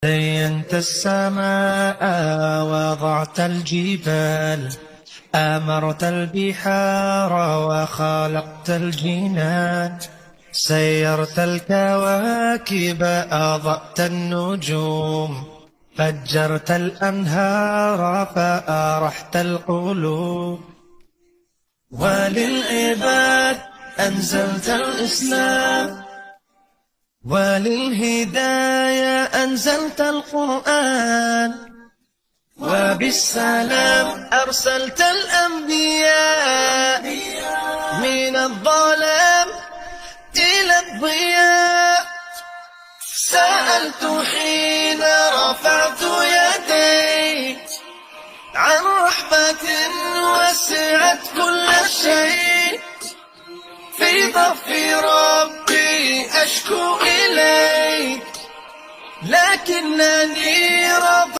زينت السماء وضعت الجبال، أمرت البحار وخلقت الجنان، سيرت الكواكب أضأت النجوم، فجرت الأنهار فأرحت القلوب. وللعباد أنزلت الإسلام، وللهداية أنزلت القرآن، وبالسلام أرسلت الأنبياء، من الظلام إلى الضياء. سألت حين رفعت يدي عن رحمة وسعت كل شيء، في ضف ربي أشكو إليك، لكنني